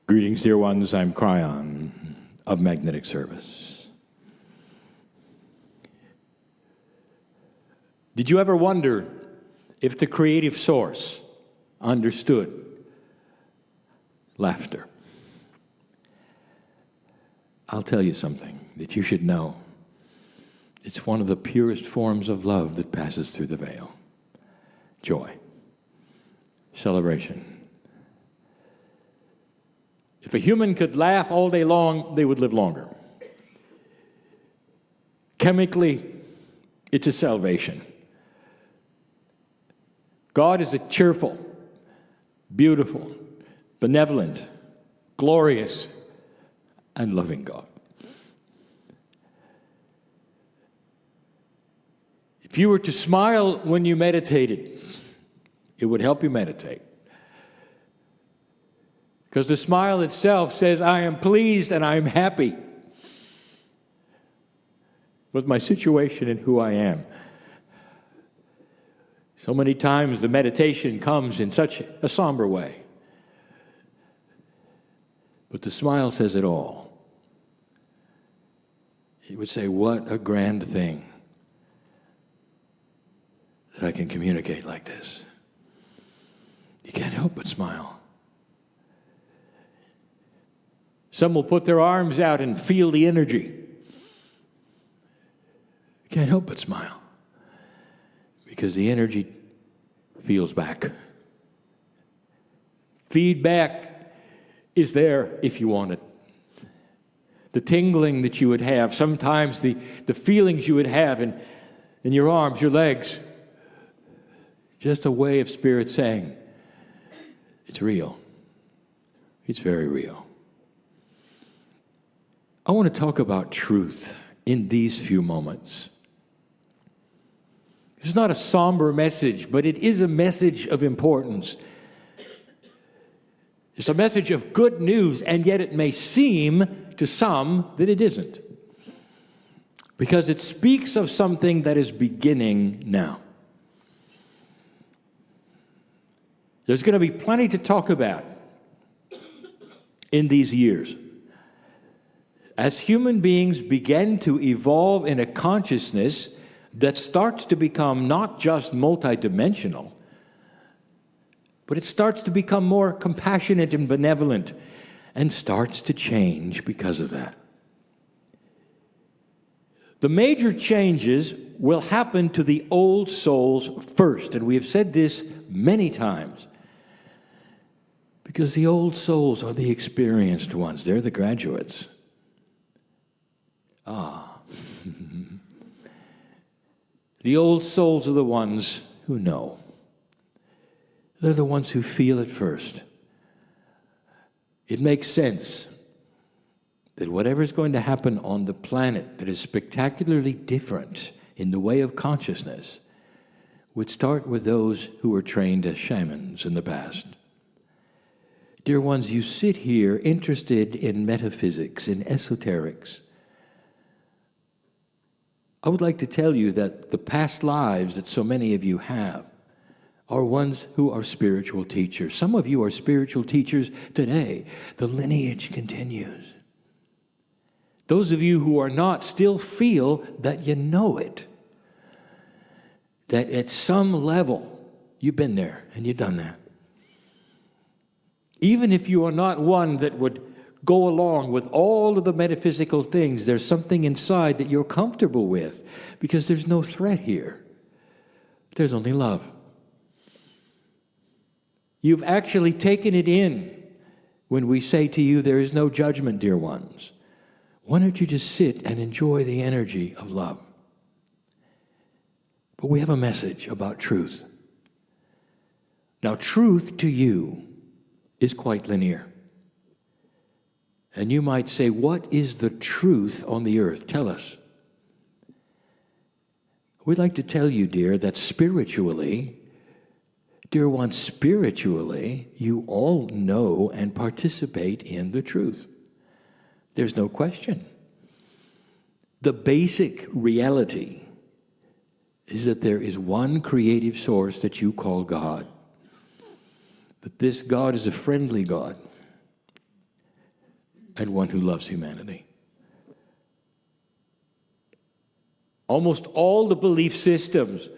Greetings, dear ones. I'm Kryon of Magnetic Service. Did you ever wonder if the creative source understood laughter? I'll tell you something that you should know. It's one of the purest forms of love that passes through the veil. Joy. Celebration. If a human could laugh all day long, they would live longer. Chemically, it's a salvation. God is a cheerful, beautiful, benevolent, glorious, and loving God. If you were to smile when you meditated, it would help you meditate. Because the smile itself says, I am pleased and I am happy with my situation and who I am. So many times the meditation comes in such a somber way. But the smile says it all. It would say, what a grand thing that I can communicate like this. You can't help but smile. Some will put their arms out and feel the energy. You can't help but smile. Because the energy feels back. Feedback is there if you want it. The tingling that you would have, sometimes the feelings you would have in your arms, your legs. Just a way of spirit saying, it's real. It's very real. I want to talk about truth in these few moments. It's not a somber message, but it is a message of importance. It's a message of good news, and yet it may seem to some that it isn't. Because it speaks of something that is beginning now. There's going to be plenty to talk about in these years. As human beings begin to evolve in a consciousness that starts to become not just multidimensional, but it starts to become more compassionate and benevolent and starts to change because of that. The major changes will happen to the old souls first, and we have said this many times, because the old souls are the experienced ones. They're the graduates. The old souls are the ones who know. They're the ones who feel it first. It makes sense that whatever is going to happen on the planet that is spectacularly different in the way of consciousness would start with those who were trained as shamans in the past. Dear ones, you sit here interested in metaphysics, in esoterics. I would like to tell you that the past lives that so many of you have are ones who are spiritual teachers. Some of you are spiritual teachers today. The lineage continues. Those of you who are not still feel that you know it. That at some level, you've been there and you've done that. Even if you are not one that would go along with all of the metaphysical things, there's something inside that you're comfortable with because there's no threat here. There's only love. You've actually taken it in when we say to you, there is no judgment, dear ones. Why don't you just sit and enjoy the energy of love? But we have a message about truth. Now, truth to you is quite linear. And you might say, what is the truth on the earth? Tell us. We'd like to tell you, dear, that spiritually, dear ones, spiritually, you all know and participate in the truth. There's no question. The basic reality is that there is one creative source that you call God. But this God is a friendly God. and one who loves humanity. Almost all the belief systems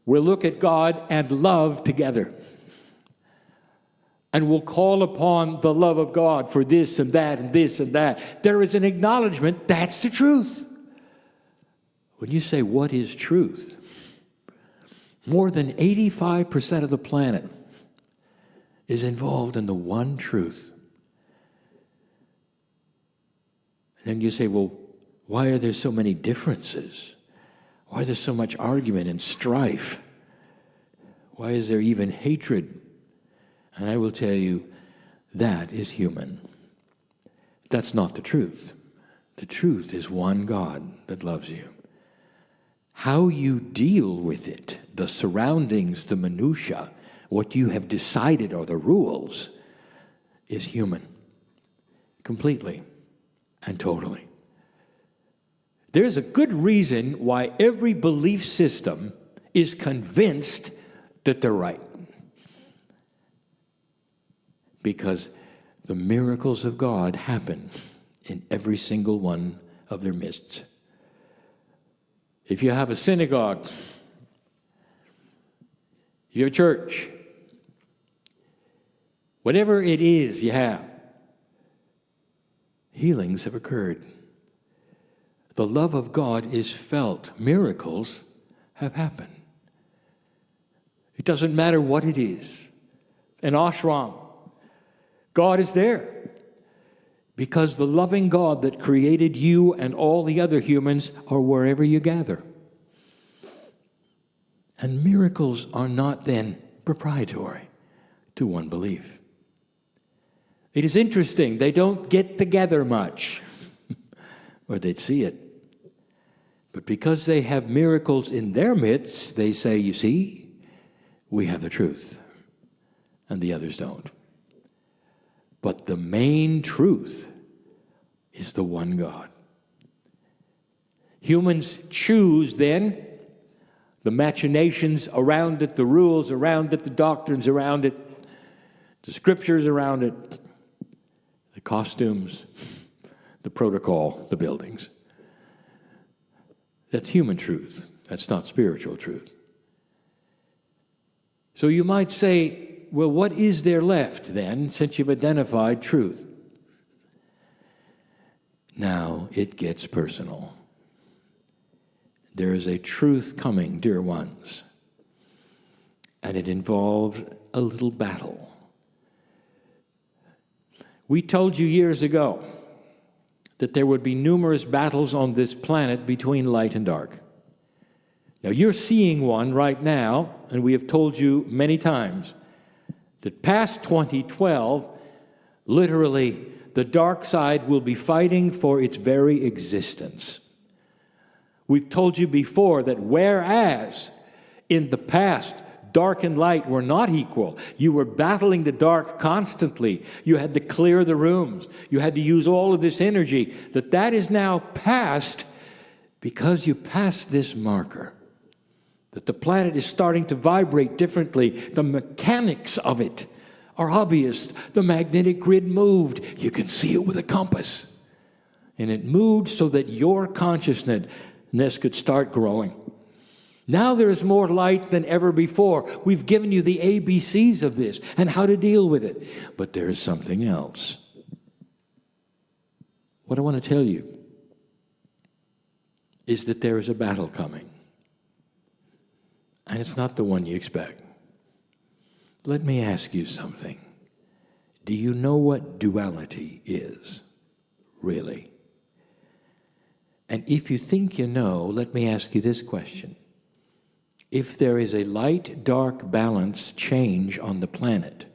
will look at God and love together. And will call upon the love of God for this and that and this and that. There is an acknowledgement that's the truth. When you say, what is truth? More than 85% of the planet is involved in the one truth. And then you say, well, why are there so many differences? Why is there so much argument and strife? Why is there even hatred? And I will tell you, that is human. That's not the truth. The truth is one God that loves you. How you deal with it, the surroundings, the minutiae, what you have decided are the rules, is human. Completely and totally. There's a good reason why every belief system is convinced that they're right. Because the miracles of God happen in every single one of their midst. If you have a synagogue, if you have a church, whatever it is you have, healings have occurred. The love of God is felt. Miracles have happened. It doesn't matter what it is. An ashram, God is there. Because the loving God that created you and all the other humans are wherever you gather. And miracles are not then proprietary to one belief. It is interesting, they don't get together much, or they'd see it. But because they have miracles in their midst, they say, you see, we have the truth, and the others don't. But the main truth is the one God. Humans choose then the machinations around it, the rules around it, the doctrines around it, the scriptures around it, the costumes, the protocol, the buildings. That's human truth. That's not spiritual truth. So you might say, well, what is there left then, since you've identified truth? Now it gets personal. There is a truth coming, dear ones, and it involves a little battle. We told you years ago that there would be numerous battles on this planet between light and dark. Now you're seeing one right now, and we have told you many times that past 2012, literally, the dark side will be fighting for its very existence. We've told you before that whereas in the past, dark and light were not equal, you were battling the dark constantly. You had to clear the rooms. You had to use all of this energy. That is now past because you passed this marker. That the planet is starting to vibrate differently. The mechanics of it are obvious. The magnetic grid moved. You can see it with a compass. And it moved so that your consciousness could start growing. Now there is more light than ever before. We've given you the ABCs of this and how to deal with it. But there is something else. What I want to tell you is that there is a battle coming. And it's not the one you expect. Let me ask you something. Do you know what duality is, really? And if you think you know, let me ask you this question. If there is a light-dark balance change on the planet,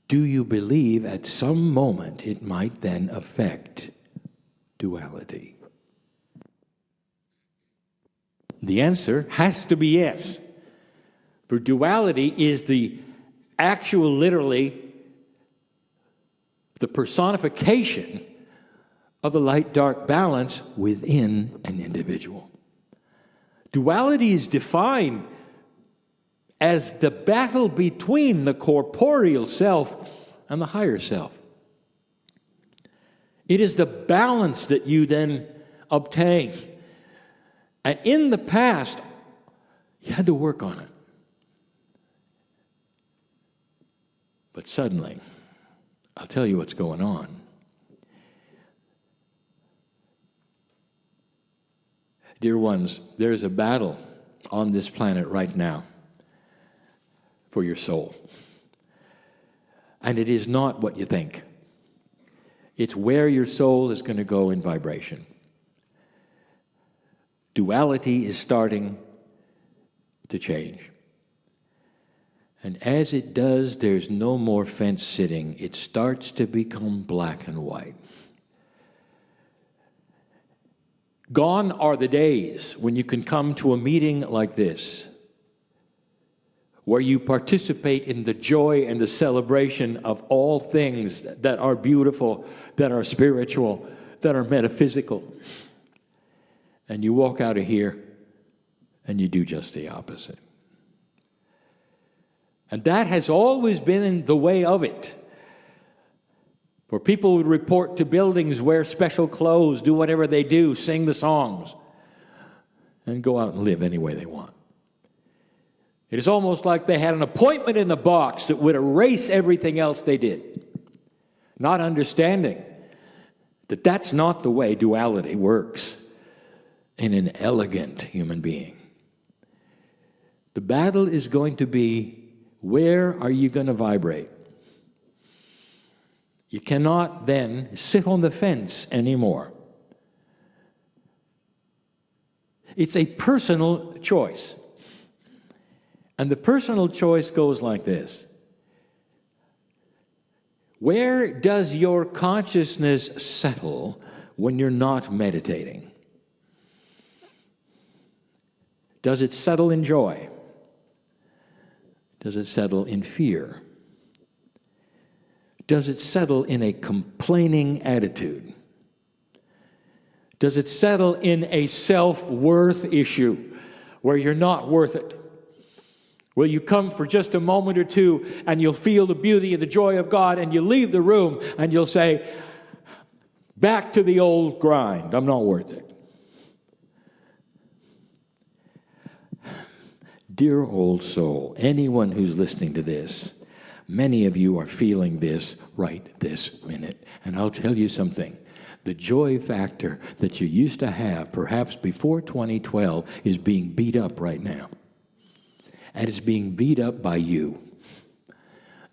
do you believe at some moment it might then affect duality? The answer has to be yes. For duality is the actual, literally, the personification of the light-dark balance within an individual. Duality is defined as the battle between the corporeal self and the higher self. It is the balance that you then obtain. And in the past, you had to work on it. But suddenly, I'll tell you what's going on. Dear ones, there is a battle on this planet right now for your soul. And it is not what you think. It's where your soul is going to go in vibration. Duality is starting to change. And as it does, there's no more fence sitting. It starts to become black and white. Gone are the days when you can come to a meeting like this, where you participate in the joy and the celebration of all things that are beautiful, that are spiritual, that are metaphysical. And you walk out of here and you do just the opposite. And that has always been in the way of it. For people would report to buildings, wear special clothes, do whatever they do, sing the songs, and go out and live any way they want. It is almost like they had an appointment in the box that would erase everything else they did, not understanding that that's not the way duality works in an elegant human being. The battle is going to be, where are you going to vibrate? You cannot then sit on the fence anymore. It's a personal choice. And the personal choice goes like this. Where does your consciousness settle when you're not meditating? Does it settle in joy? Does it settle in fear? Does it settle in a complaining attitude? Does it settle in a self-worth issue where you're not worth it? Where you come for just a moment or two and you'll feel the beauty and the joy of God and you leave the room and you'll say, back to the old grind, I'm not worth it. Dear old soul, anyone who's listening to this, many of you are feeling this right this minute. And I'll tell you something. The joy factor that you used to have, perhaps before 2012, is being beat up right now. And it's being beat up by you.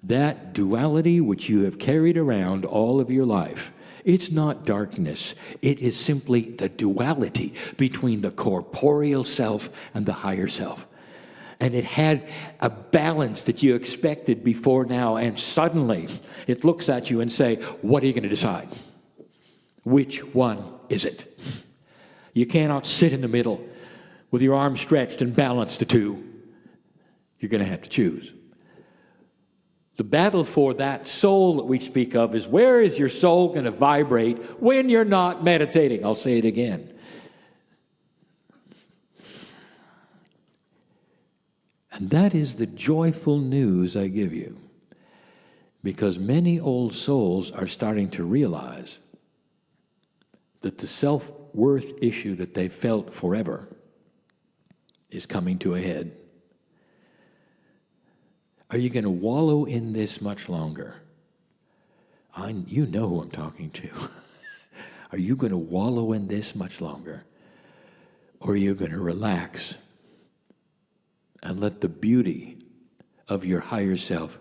That duality which you have carried around all of your life, it's not darkness. It is simply the duality between the corporeal self and the higher self. And it had a balance that you expected before now, and suddenly it looks at you and say, what are you going to decide? Which one is it? You cannot sit in the middle with your arms stretched and balance the two. You're going to have to choose. The battle for that soul that we speak of is, where is your soul going to vibrate when you're not meditating? I'll say it again. And that is the joyful news I give you. Because many old souls are starting to realize that the self-worth issue that they felt forever is coming to a head. Are you going to wallow in this much longer? You know who I'm talking to. Are you going to wallow in this much longer? Or are you going to relax and let the beauty of your higher self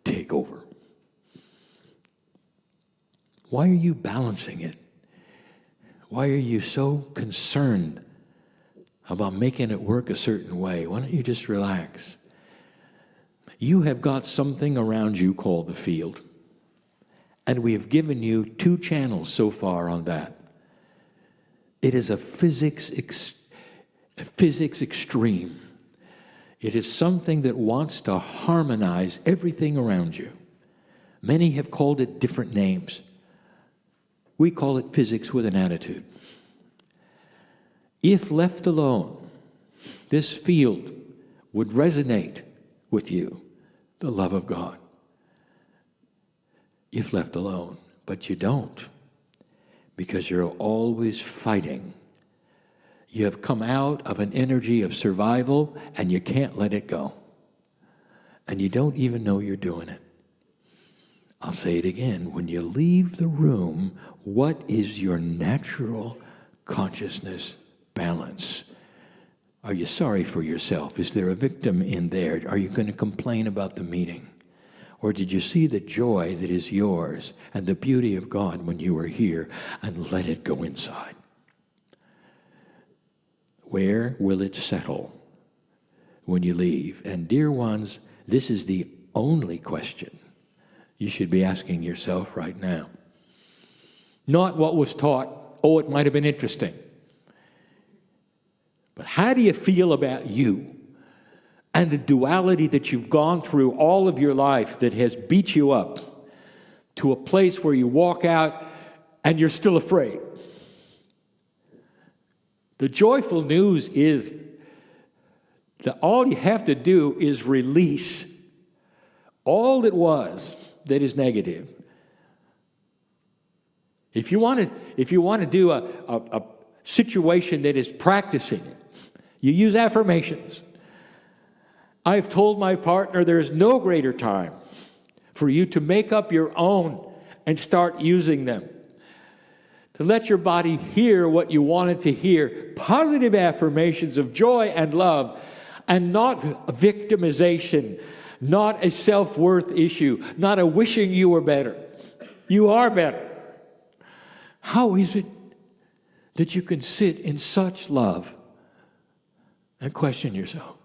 take over? Why are you balancing it? Why are you so concerned about making it work a certain way? Why don't you just relax? You have got something around you called the field. And we have given you 2 channels so far on that. It is a physics extreme. It is something that wants to harmonize everything around you. Many have called it different names. We call it physics with an attitude. If left alone, this field would resonate with you, the love of God. If left alone, but you don't. because you're always fighting. You have come out of an energy of survival, and you can't let it go. And you don't even know you're doing it. I'll say it again. When you leave the room, what is your natural consciousness balance? Are you sorry for yourself? Is there a victim in there? Are you going to complain about the meeting? Or did you see the joy that is yours and the beauty of God when you were here and let it go inside? Where will it settle when you leave? And dear ones, this is the only question you should be asking yourself right now. Not what was taught. Oh, it might have been interesting. But how do you feel about you and the duality that you've gone through all of your life that has beat you up to a place where you walk out and you're still afraid? The joyful news is that all you have to do is release all that was that is negative. If you want to do a situation that is practicing it, you use affirmations. I've told my partner there is no greater time for you to make up your own and start using them. To let your body hear what you want it to hear. Positive affirmations of joy and love, and not victimization, not a self-worth issue, not a wishing you were better. You are better. How is it that you can sit in such love and question yourself?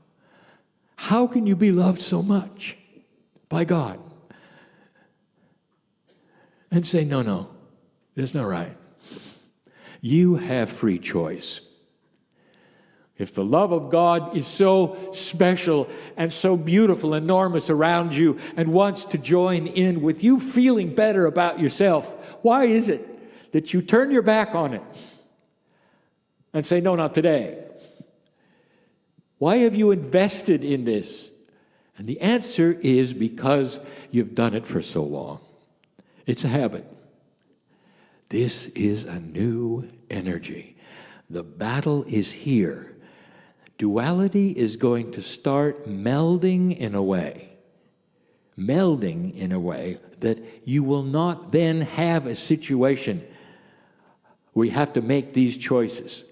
How can you be loved so much by God and say, no, there's no right? You have free choice. If the love of God is so special and so beautiful, enormous around you and wants to join in with you feeling better about yourself, why is it that you turn your back on it and say, no, not today? Why have you invested in this? And the answer is because you've done it for so long. It's a habit. This is a new energy. The battle is here. Duality is going to start melding in a way that you will not then have a situation where you have to make these choices,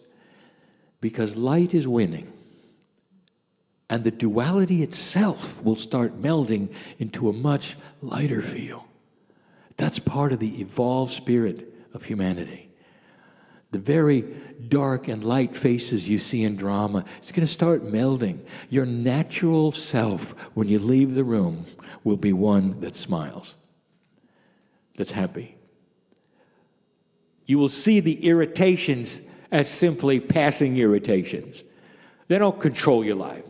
because light is winning. And the duality itself will start melding into a much lighter feel. That's part of the evolved spirit of humanity. The very dark and light faces you see in drama, it's going to start melding. Your natural self, when you leave the room, will be one that smiles, that's happy. You will see the irritations as simply passing irritations. They don't control your life.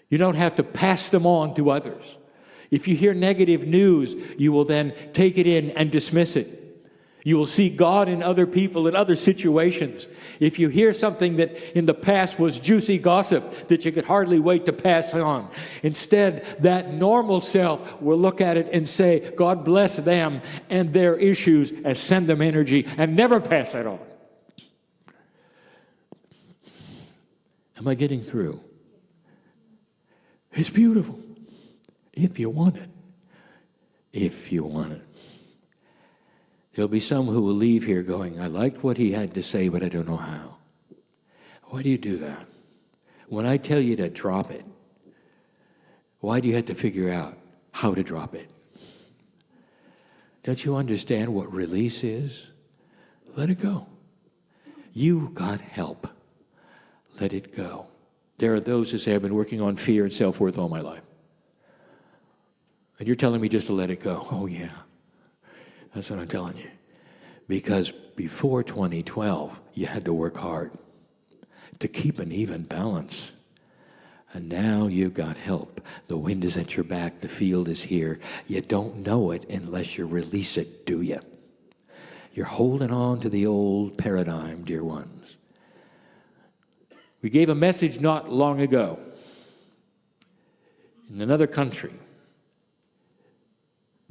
You don't have to pass them on to others. If you hear negative news, you will then take it in and dismiss it. You will see God in other people, in other situations. If you hear something that in the past was juicy gossip that you could hardly wait to pass on, instead, that normal self will look at it and say, God bless them and their issues, and send them energy and never pass it on. Am I getting through? It's beautiful. If you want it. If you want it. There'll be some who will leave here going, I liked what he had to say, but I don't know how. Why do you do that? When I tell you to drop it, why do you have to figure out how to drop it? Don't you understand what release is? Let it go. You got help. Let it go. There are those who say, I've been working on fear and self-worth all my life. And you're telling me just to let it go. Oh, yeah. That's what I'm telling you. Because before 2012, you had to work hard to keep an even balance. And now you've got help. The wind is at your back. The field is here. You don't know it unless you release it, do you? You're holding on to the old paradigm, dear ones. We gave a message not long ago in another country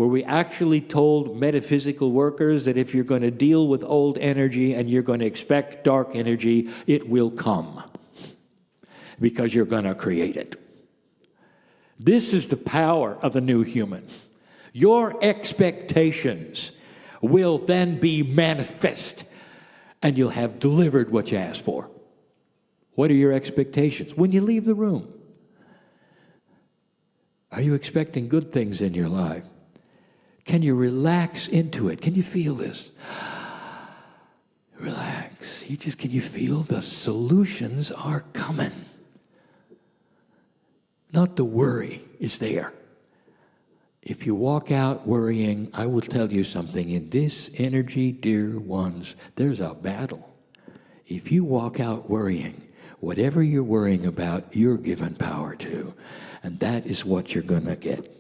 where we actually told metaphysical workers that if you're going to deal with old energy and you're going to expect dark energy, it will come because you're going to create it. This is the power of the new human. Your expectations will then be manifest, and you'll have delivered what you asked for. What are your expectations when you leave the room? Are you expecting good things in your life? Can you relax into it? Can you feel this? Relax. Can you feel the solutions are coming? Not the worry is there. If you walk out worrying, I will tell you something. In this energy, dear ones, there's a battle. If you walk out worrying, whatever you're worrying about, you're given power to. And that is what you're going to get.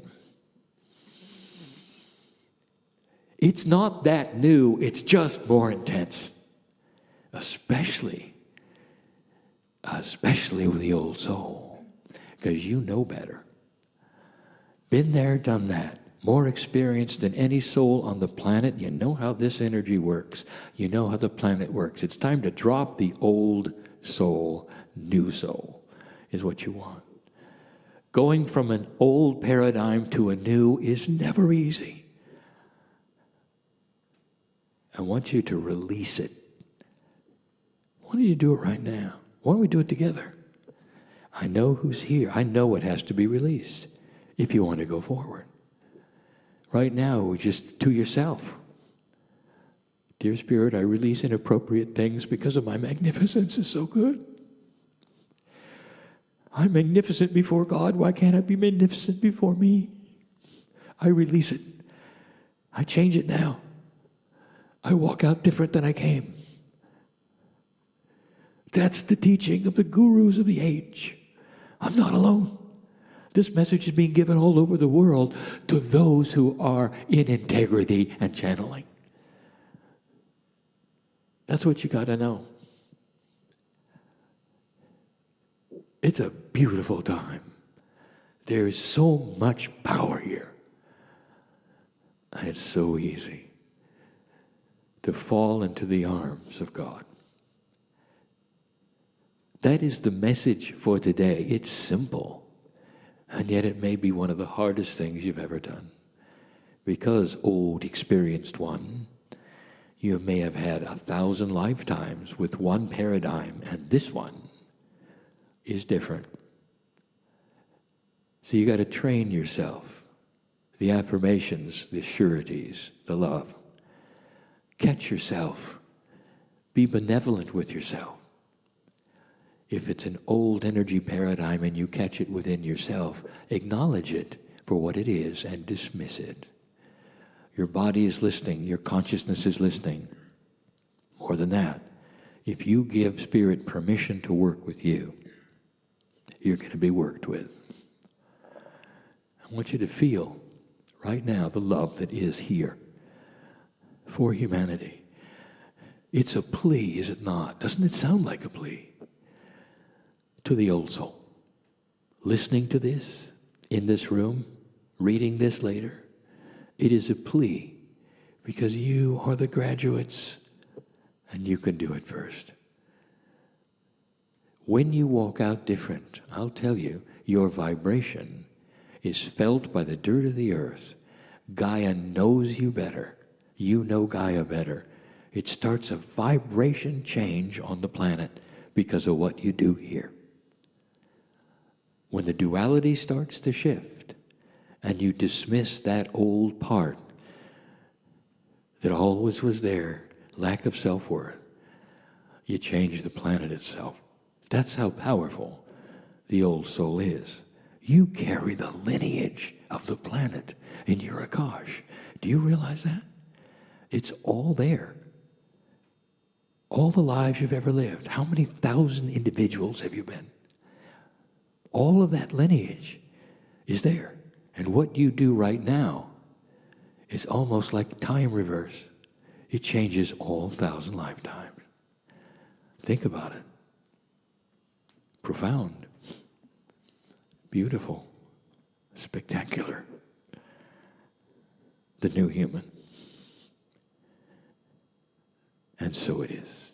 It's not that new, it's just more intense. Especially with the old soul. Because you know better. Been there, done that. More experienced than any soul on the planet. You know how this energy works. You know how the planet works. It's time to drop the old soul. New soul is what you want. Going from an old paradigm to a new is never easy. I want you to release it. Why don't you do it right now? Why don't we do it together? I know who's here. I know what has to be released if you want to go forward. Right now, just to yourself. Dear Spirit, I release inappropriate things because of my magnificence is so good. I'm magnificent before God. Why can't I be magnificent before me? I release it. I change it now. I walk out different than I came. That's the teaching of the gurus of the age. I'm not alone. This message is being given all over the world to those who are in integrity and channeling. That's what you got to know. It's a beautiful time. There is so much power here. And it's so easy to fall into the arms of God. That is the message for today. It's simple. And yet it may be one of the hardest things you've ever done. Because, old, experienced one, you may have had 1,000 lifetimes with one paradigm, and this one is different. So you got to train yourself. The affirmations, the sureties, the love. Catch yourself. Be benevolent with yourself. If it's an old energy paradigm and you catch it within yourself, acknowledge it for what it is and dismiss it. Your body is listening. Your consciousness is listening. More than that, if you give Spirit permission to work with you, you're going to be worked with. I want you to feel right now the love that is here for humanity. It's a plea, is it not? Doesn't it sound like a plea? To the old soul. Listening to this, in this room, reading this later, it is a plea because you are the graduates and you can do it first. When you walk out different, I'll tell you, your vibration is felt by the dirt of the earth. Gaia knows you better. You know Gaia better. It starts a vibration change on the planet because of what you do here. When the duality starts to shift and you dismiss that old part that always was there, lack of self-worth, you change the planet itself. That's how powerful the old soul is. You carry the lineage of the planet in your Akash. Do you realize that? It's all there. All the lives you've ever lived. How many thousand individuals have you been? All of that lineage is there. And what you do right now is almost like time reverse. It changes all 1,000 lifetimes. Think about it. Profound. Beautiful. Spectacular. the new human. And so it is.